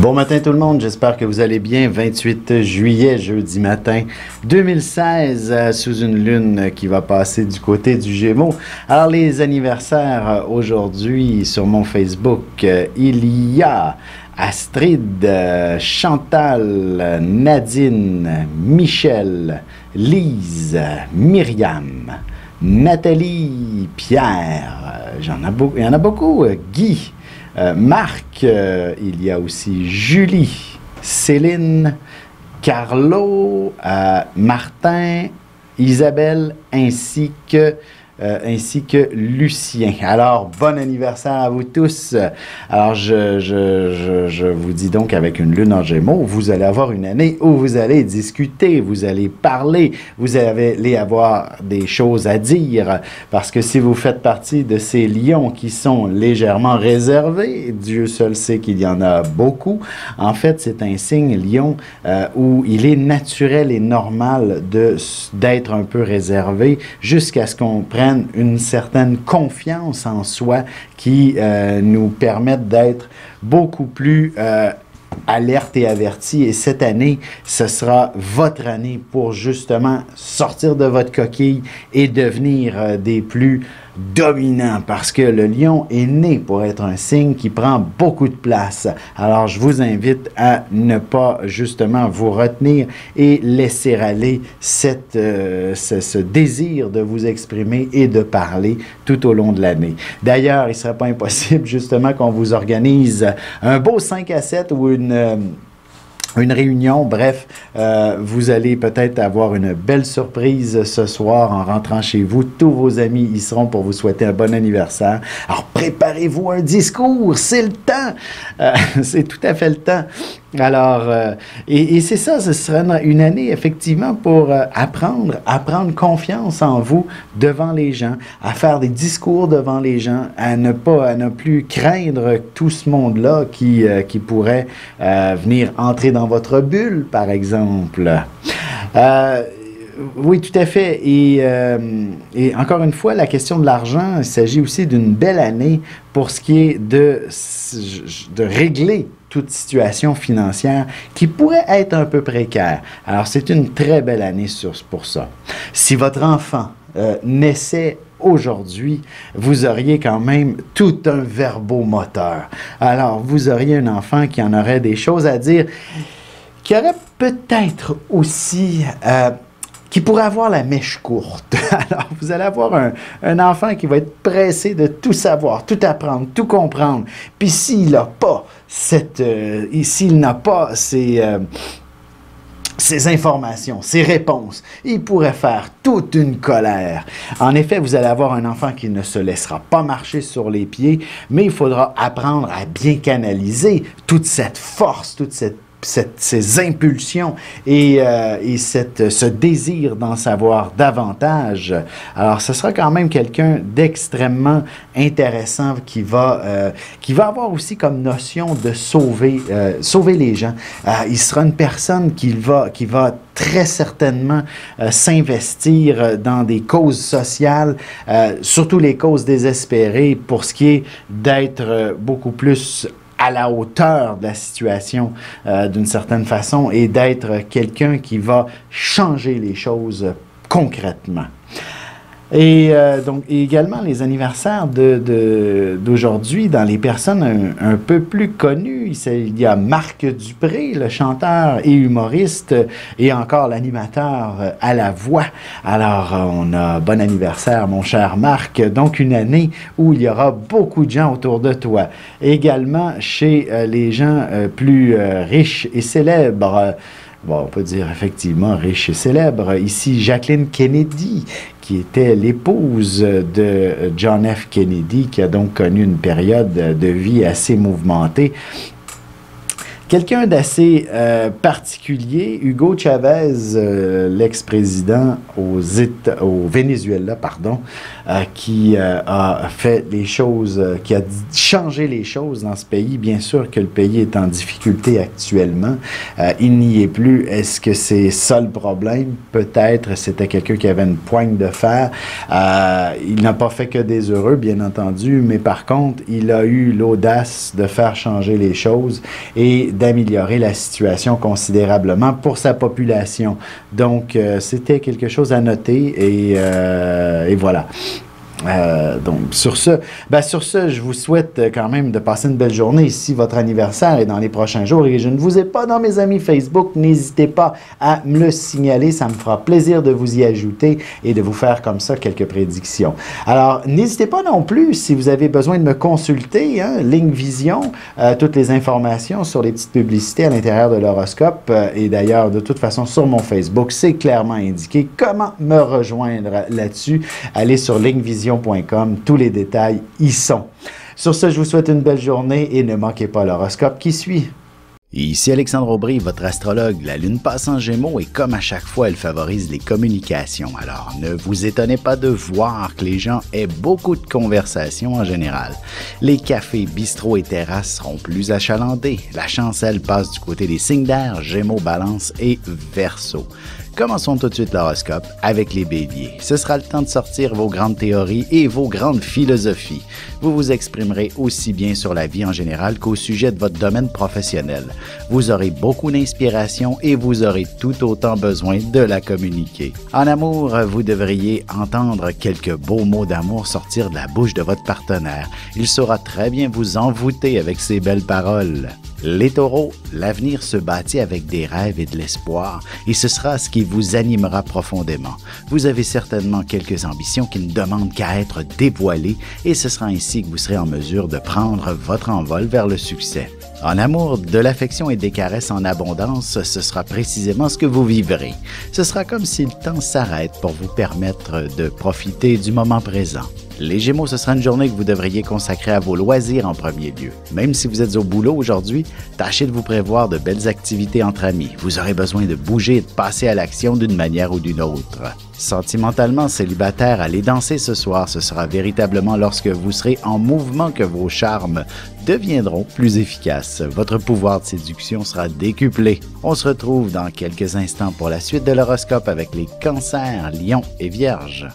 Bon matin tout le monde, j'espère que vous allez bien. 28 juillet, jeudi matin 2016, sous une lune qui va passer du côté du Gémeaux. Alors les anniversaires aujourd'hui sur mon Facebook, il y a Astrid, Chantal, Nadine, Michel, Lise, Myriam, Nathalie, Pierre, il y en a beaucoup, Guy, Marc, il y a aussi Julie, Céline, Carlo, Martin, Isabelle, ainsi que Lucien. Alors, bon anniversaire à vous tous. Alors, je vous dis donc, avec une lune en Gémeaux, vous allez avoir une année où vous allez discuter, vous allez parler, vous allez avoir des choses à dire, parce que si vous faites partie de ces lions qui sont légèrement réservés, Dieu seul sait qu'il y en a beaucoup. En fait, c'est un signe lion où il est naturel et normal d'être un peu réservé jusqu'à ce qu'on prenne une certaine confiance en soi qui nous permette d'être beaucoup plus alerte et averti. Et cette année, ce sera votre année pour justement sortir de votre coquille et devenir des plus dominants, parce que le lion est né pour être un signe qui prend beaucoup de place. Alors, je vous invite à ne pas justement vous retenir et laisser aller ce désir de vous exprimer et de parler tout au long de l'année. D'ailleurs, il ne serait pas impossible justement qu'on vous organise un beau 5 à 7 ou une réunion, bref, vous allez peut-être avoir une belle surprise ce soir en rentrant chez vous. Tous vos amis y seront pour vous souhaiter un bon anniversaire. Alors, préparez-vous un discours, c'est le temps! C'est tout à fait le temps. Alors, et c'est ça, ce sera une année effectivement pour apprendre confiance en vous devant les gens, à faire des discours devant les gens, à ne plus craindre tout ce monde-là qui pourrait venir entrer dans votre bulle, par exemple. Oui, tout à fait. Et encore une fois, la question de l'argent, il s'agit aussi d'une belle année pour ce qui est de régler toute situation financière qui pourrait être un peu précaire. Alors, c'est une très belle année pour ça. Si votre enfant naissait aujourd'hui, vous auriez quand même tout un verbomoteur. Alors, vous auriez un enfant qui en aurait des choses à dire, qui aurait peut-être aussi... qui pourrait avoir la mèche courte. Alors, vous allez avoir un enfant qui va être pressé de tout savoir, tout apprendre, tout comprendre. Puis s'il n'a pas ces informations, ces réponses, il pourrait faire toute une colère. En effet, vous allez avoir un enfant qui ne se laissera pas marcher sur les pieds, mais il faudra apprendre à bien canaliser toute cette force, ces impulsions et ce désir d'en savoir davantage. Alors, ce sera quand même quelqu'un d'extrêmement intéressant qui va avoir aussi comme notion de sauver les gens. Il sera une personne qui va très certainement s'investir dans des causes sociales, surtout les causes désespérées, pour ce qui est d'être beaucoup plus à la hauteur de la situation d'une certaine façon et d'être quelqu'un qui va changer les choses concrètement. Et donc également les anniversaires d'aujourd'hui dans les personnes un peu plus connues. Il y a Marc Dupré, le chanteur et humoriste, et encore l'animateur à la voix. Alors on a bon anniversaire mon cher Marc, donc une année où il y aura beaucoup de gens autour de toi. Également chez les gens plus riches et célèbres. Bon, on peut dire effectivement riche et célèbre. Ici, Jacqueline Kennedy, qui était l'épouse de John F. Kennedy, qui a donc connu une période de vie assez mouvementée. Quelqu'un d'assez particulier, Hugo Chavez, l'ex-président au Venezuela, qui a fait les choses, qui a changé les choses dans ce pays. Bien sûr que le pays est en difficulté actuellement. Il n'y est plus. Est-ce que c'est ça le problème? Peut-être. C'était quelqu'un qui avait une poigne de fer. Il n'a pas fait que des heureux, bien entendu, mais par contre, il a eu l'audace de faire changer les choses et d'améliorer la situation considérablement pour sa population. Donc, c'était quelque chose à noter et voilà. Donc, sur ce, je vous souhaite quand même de passer une belle journée. Si votre anniversaire est dans les prochains jours et je ne vous ai pas dans mes amis Facebook, n'hésitez pas à me le signaler. Ça me fera plaisir de vous y ajouter et de vous faire comme ça quelques prédictions. Alors, n'hésitez pas non plus, si vous avez besoin de me consulter, hein, Ligne Vision, toutes les informations sur les petites publicités à l'intérieur de l'horoscope et d'ailleurs, de toute façon, sur mon Facebook, c'est clairement indiqué comment me rejoindre là-dessus. Allez sur lignevision.com, tous les détails y sont. Sur ce, je vous souhaite une belle journée et ne manquez pas l'horoscope qui suit. Ici Alexandre Aubry, votre astrologue. La Lune passe en Gémeaux et comme à chaque fois, elle favorise les communications. Alors, ne vous étonnez pas de voir que les gens aient beaucoup de conversations en général. Les cafés, bistrots et terrasses seront plus achalandés. La chance, elle, passe du côté des signes d'air, Gémeaux, Balance et Verseau. Commençons tout de suite l'horoscope avec les béliers. Ce sera le temps de sortir vos grandes théories et vos grandes philosophies. Vous vous exprimerez aussi bien sur la vie en général qu'au sujet de votre domaine professionnel. Vous aurez beaucoup d'inspiration et vous aurez tout autant besoin de la communiquer. En amour, vous devriez entendre quelques beaux mots d'amour sortir de la bouche de votre partenaire. Il saura très bien vous envoûter avec ses belles paroles. Les taureaux, l'avenir se bâtit avec des rêves et de l'espoir et ce sera ce qui vous animera profondément. Vous avez certainement quelques ambitions qui ne demandent qu'à être dévoilées et ce sera ainsi que vous serez en mesure de prendre votre envol vers le succès. En amour, de l'affection et des caresses en abondance, ce sera précisément ce que vous vivrez. Ce sera comme si le temps s'arrête pour vous permettre de profiter du moment présent. Les Gémeaux, ce sera une journée que vous devriez consacrer à vos loisirs en premier lieu. Même si vous êtes au boulot aujourd'hui, tâchez de vous prévoir de belles activités entre amis. Vous aurez besoin de bouger et de passer à l'action d'une manière ou d'une autre. Sentimentalement célibataire, allez danser ce soir. Ce sera véritablement lorsque vous serez en mouvement que vos charmes deviendront plus efficaces. Votre pouvoir de séduction sera décuplé. On se retrouve dans quelques instants pour la suite de l'horoscope avec les cancers, lions et vierges.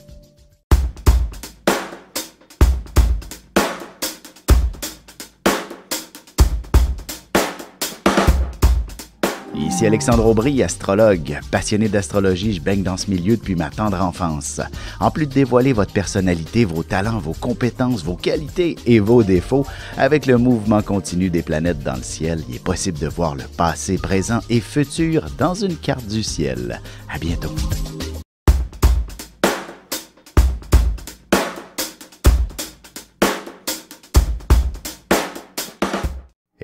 Ici Alexandre Aubry, astrologue. Passionné d'astrologie, je baigne dans ce milieu depuis ma tendre enfance. En plus de dévoiler votre personnalité, vos talents, vos compétences, vos qualités et vos défauts, avec le mouvement continu des planètes dans le ciel, il est possible de voir le passé, présent et futur dans une carte du ciel. À bientôt.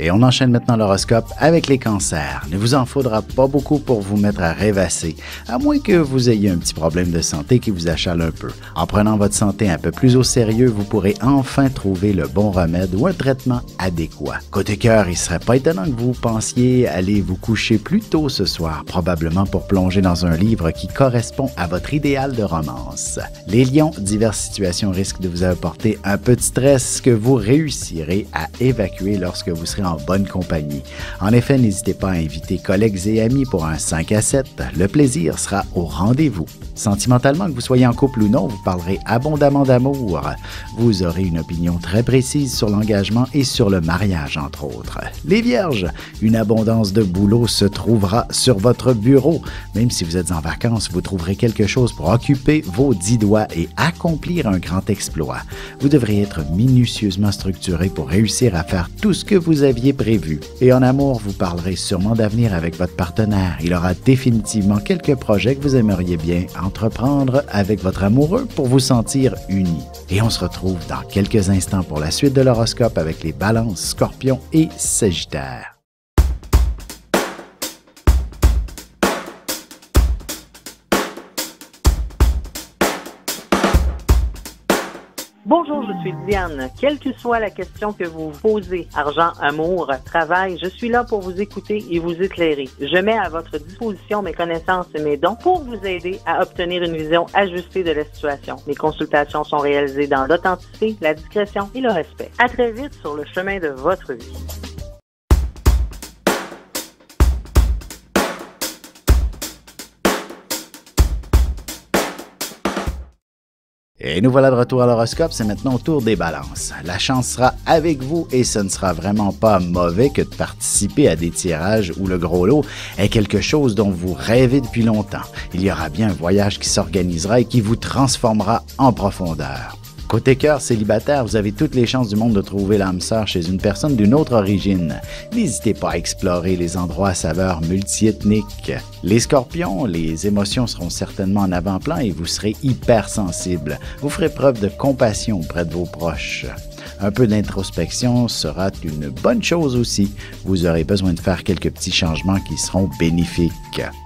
Et on enchaîne maintenant l'horoscope avec les cancers. Il ne vous en faudra pas beaucoup pour vous mettre à rêvasser, à moins que vous ayez un petit problème de santé qui vous achale un peu. En prenant votre santé un peu plus au sérieux, vous pourrez enfin trouver le bon remède ou un traitement adéquat. Côté cœur, il ne serait pas étonnant que vous pensiez aller vous coucher plus tôt ce soir, probablement pour plonger dans un livre qui correspond à votre idéal de romance. Les lions, diverses situations risquent de vous apporter un peu de stress que vous réussirez à évacuer lorsque vous serez en bonne compagnie. En effet, n'hésitez pas à inviter collègues et amis pour un 5 à 7. Le plaisir sera au rendez-vous. Sentimentalement, que vous soyez en couple ou non, vous parlerez abondamment d'amour. Vous aurez une opinion très précise sur l'engagement et sur le mariage, entre autres. Les vierges, une abondance de boulot se trouvera sur votre bureau. Même si vous êtes en vacances, vous trouverez quelque chose pour occuper vos 10 doigts et accomplir un grand exploit. Vous devrez être minutieusement structuré pour réussir à faire tout ce que vous aviez prévu. Et en amour, vous parlerez sûrement d'avenir avec votre partenaire. Il aura définitivement quelques projets que vous aimeriez bien entreprendre avec votre amoureux pour vous sentir unis. Et on se retrouve dans quelques instants pour la suite de l'horoscope avec les balances, scorpions et sagittaires. Bonjour, je suis Diane. Quelle que soit la question que vous posez, argent, amour, travail, je suis là pour vous écouter et vous éclairer. Je mets à votre disposition mes connaissances et mes dons pour vous aider à obtenir une vision ajustée de la situation. Mes consultations sont réalisées dans l'authenticité, la discrétion et le respect. À très vite sur le chemin de votre vie. Et nous voilà de retour à l'horoscope, c'est maintenant au tour des balances. La chance sera avec vous et ce ne sera vraiment pas mauvais que de participer à des tirages où le gros lot est quelque chose dont vous rêvez depuis longtemps. Il y aura bien un voyage qui s'organisera et qui vous transformera en profondeur. Côté cœur célibataire, vous avez toutes les chances du monde de trouver l'âme sœur chez une personne d'une autre origine. N'hésitez pas à explorer les endroits à saveur multiethniques. Les scorpions, les émotions seront certainement en avant-plan et vous serez hypersensible. Vous ferez preuve de compassion auprès de vos proches. Un peu d'introspection sera une bonne chose aussi. Vous aurez besoin de faire quelques petits changements qui seront bénéfiques.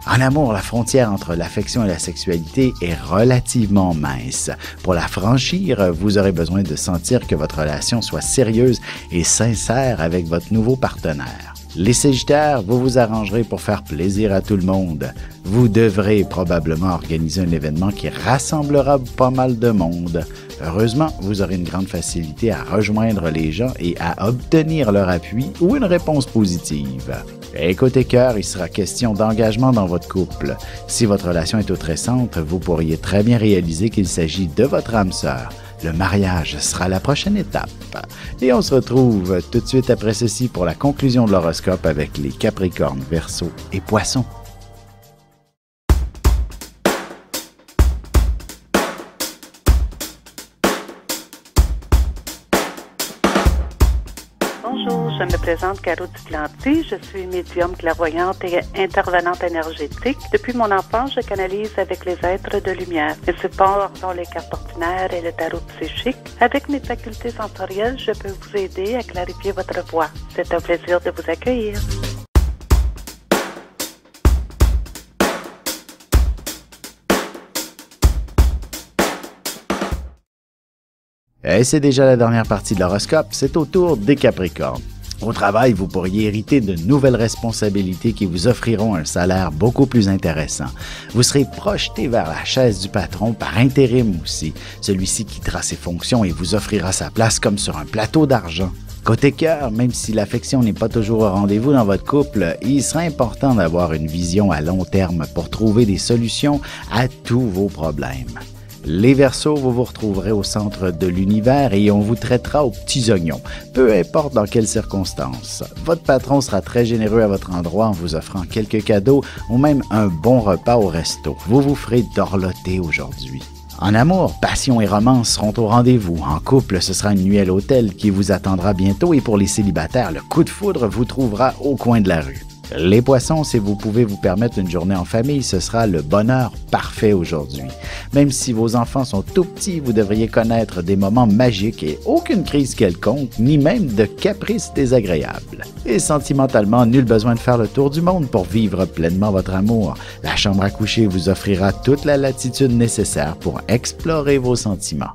En amour, la frontière entre l'affection et la sexualité est relativement mince. Pour la franchir, vous aurez besoin de sentir que votre relation soit sérieuse et sincère avec votre nouveau partenaire. Les Sagittaires, vous vous arrangerez pour faire plaisir à tout le monde. Vous devrez probablement organiser un événement qui rassemblera pas mal de monde. Heureusement, vous aurez une grande facilité à rejoindre les gens et à obtenir leur appui ou une réponse positive. Et côté cœur, il sera question d'engagement dans votre couple. Si votre relation est toute récente, vous pourriez très bien réaliser qu'il s'agit de votre âme sœur. Le mariage sera la prochaine étape. Et on se retrouve tout de suite après ceci pour la conclusion de l'horoscope avec les Capricornes, Verseaux et Poissons. Bonjour, je me présente Caro Duplanty. Je suis médium clairvoyante et intervenante énergétique. Depuis mon enfance, je canalise avec les êtres de lumière. Mes supports sont les cartes ordinaires et le tarot psychique. Avec mes facultés sensorielles, je peux vous aider à clarifier votre voix. C'est un plaisir de vous accueillir. Et c'est déjà la dernière partie de l'horoscope, c'est au tour des Capricornes. Au travail, vous pourriez hériter de nouvelles responsabilités qui vous offriront un salaire beaucoup plus intéressant. Vous serez projeté vers la chaise du patron par intérim aussi. Celui-ci quittera ses fonctions et vous offrira sa place comme sur un plateau d'argent. Côté cœur, même si l'affection n'est pas toujours au rendez-vous dans votre couple, il sera important d'avoir une vision à long terme pour trouver des solutions à tous vos problèmes. Les Verseaux, vous vous retrouverez au centre de l'univers et on vous traitera aux petits oignons, peu importe dans quelles circonstances. Votre patron sera très généreux à votre endroit en vous offrant quelques cadeaux ou même un bon repas au resto. Vous vous ferez dorloter aujourd'hui. En amour, passion et romance seront au rendez-vous. En couple, ce sera une nuit à l'hôtel qui vous attendra bientôt et pour les célibataires, le coup de foudre vous trouvera au coin de la rue. Les poissons, si vous pouvez vous permettre une journée en famille, ce sera le bonheur parfait aujourd'hui. Même si vos enfants sont tout petits, vous devriez connaître des moments magiques et aucune crise quelconque, ni même de caprices désagréables. Et sentimentalement, nul besoin de faire le tour du monde pour vivre pleinement votre amour. La chambre à coucher vous offrira toute la latitude nécessaire pour explorer vos sentiments.